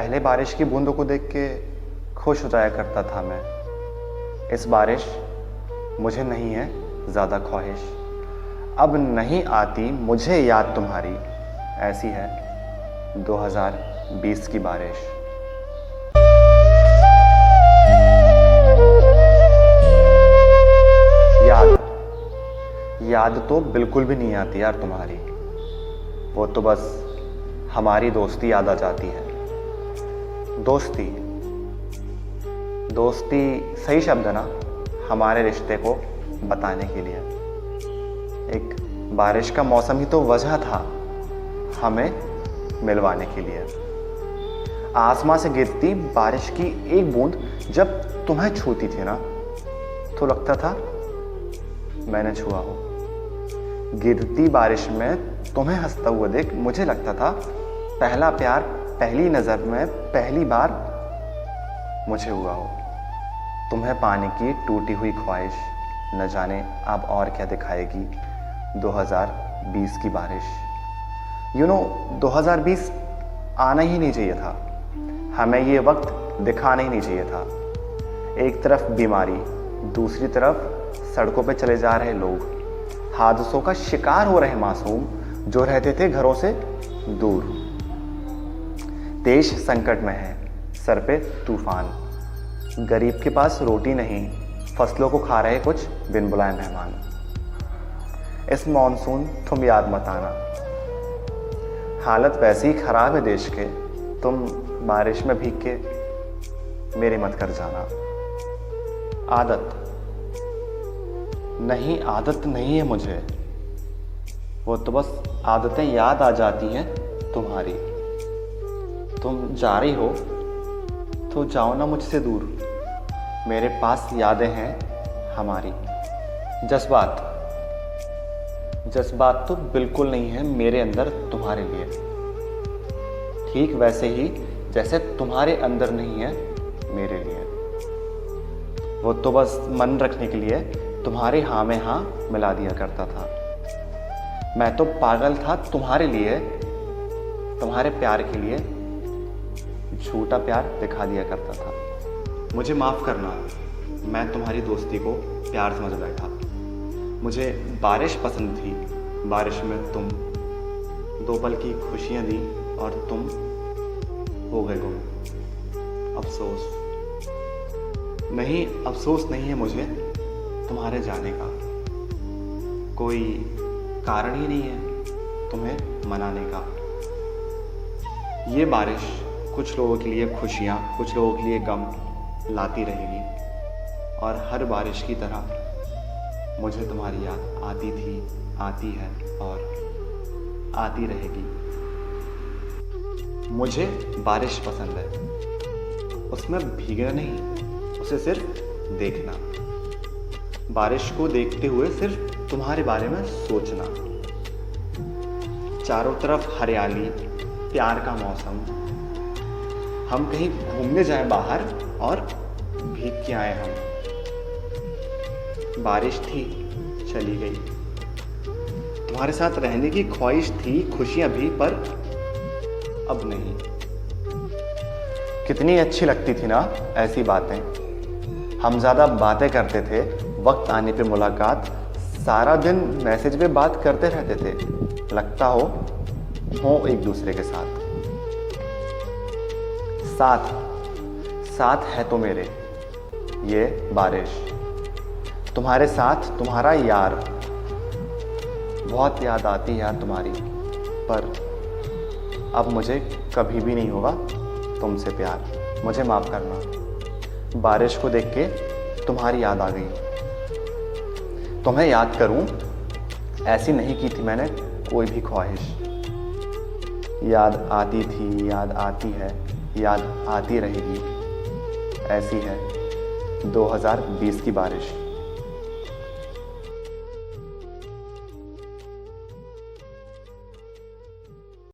पहले बारिश की बूंदों को देख के खुश हो जाया करता था मैं। इस बारिश मुझे नहीं है ज़्यादा ख्वाहिश, अब नहीं आती मुझे याद तुम्हारी, ऐसी है 2020 की बारिश। याद तो बिल्कुल भी नहीं आती यार तुम्हारी, वो तो बस हमारी दोस्ती याद आ जाती है। दोस्ती दोस्ती सही शब्द है ना हमारे रिश्ते को बताने के लिए। एक बारिश का मौसम ही तो वजह था हमें मिलवाने के लिए। आसमां से गिरती बारिश की एक बूंद जब तुम्हें छूती थी ना, तो लगता था मैंने छुआ हो। गिरती बारिश में तुम्हें हंसता हुआ देख मुझे लगता था पहला प्यार पहली नज़र में पहली बार मुझे हुआ हो। तुम्हें पाने की टूटी हुई ख्वाहिश न जाने अब और क्या दिखाएगी 2020 की बारिश। 2020 आना ही नहीं चाहिए था, हमें ये वक्त दिखाना ही नहीं चाहिए था। एक तरफ बीमारी, दूसरी तरफ सड़कों पे चले जा रहे लोग, हादसों का शिकार हो रहे मासूम जो रहते थे घरों से दूर। देश संकट में है, सर पे तूफान, गरीब के पास रोटी नहीं, फसलों को खा रहे कुछ बिन बुलाए मेहमान। इस मॉनसून तुम याद मत आना, हालत वैसे ही खराब है देश के, तुम बारिश में भीग के मेरी मत कर जाना। आदत नहीं है मुझे, वो तो बस आदतें याद आ जाती हैं तुम्हारी। तुम जा रही हो तो जाओ ना मुझसे दूर, मेरे पास यादें हैं हमारी। जज्बात तो बिल्कुल नहीं है मेरे अंदर तुम्हारे लिए, ठीक वैसे ही जैसे तुम्हारे अंदर नहीं है मेरे लिए। वो तो बस मन रखने के लिए तुम्हारे हाँ में हाँ मिला दिया करता था। मैं तो पागल था तुम्हारे लिए, तुम्हारे प्यार के लिए झूठा प्यार दिखा दिया करता था। मुझे माफ़ करना, मैं तुम्हारी दोस्ती को प्यार समझ बैठा। मुझे बारिश पसंद थी, बारिश में तुम, दो पल की खुशियाँ दी और तुम हो गए गुम। अफसोस नहीं है मुझे तुम्हारे जाने का, कोई कारण ही नहीं है तुम्हें मनाने का। ये बारिश कुछ लोगों के लिए खुशियाँ, कुछ लोगों के लिए गम लाती रहेगी, और हर बारिश की तरह मुझे तुम्हारी याद आती थी, आती है और आती रहेगी। मुझे बारिश पसंद है, उसमें भीगना नहीं, उसे सिर्फ देखना, बारिश को देखते हुए सिर्फ तुम्हारे बारे में सोचना। चारों तरफ हरियाली, प्यार का मौसम, हम कहीं घूमने जाएं बाहर और भीग के आए हम। बारिश थी चली गई, तुम्हारे साथ रहने की ख्वाहिश थी, खुशियां भी, पर अब नहीं। कितनी अच्छी लगती थी ना ऐसी बातें, हम ज़्यादा बातें करते थे, वक्त आने पे मुलाकात, सारा दिन मैसेज पे बात करते रहते थे, लगता हो एक दूसरे के साथ। साथ है तो मेरे ये बारिश, तुम्हारे साथ तुम्हारा यार, बहुत याद आती है यार तुम्हारी, पर अब मुझे कभी भी नहीं होगा तुमसे प्यार। मुझे माफ़ करना, बारिश को देख के तुम्हारी याद आ गई। तुम्हें याद करूं ऐसी नहीं की थी मैंने कोई भी ख्वाहिश। याद आती थी, याद आती है, याद आती रहेगी, ऐसी है 2020 की बारिश।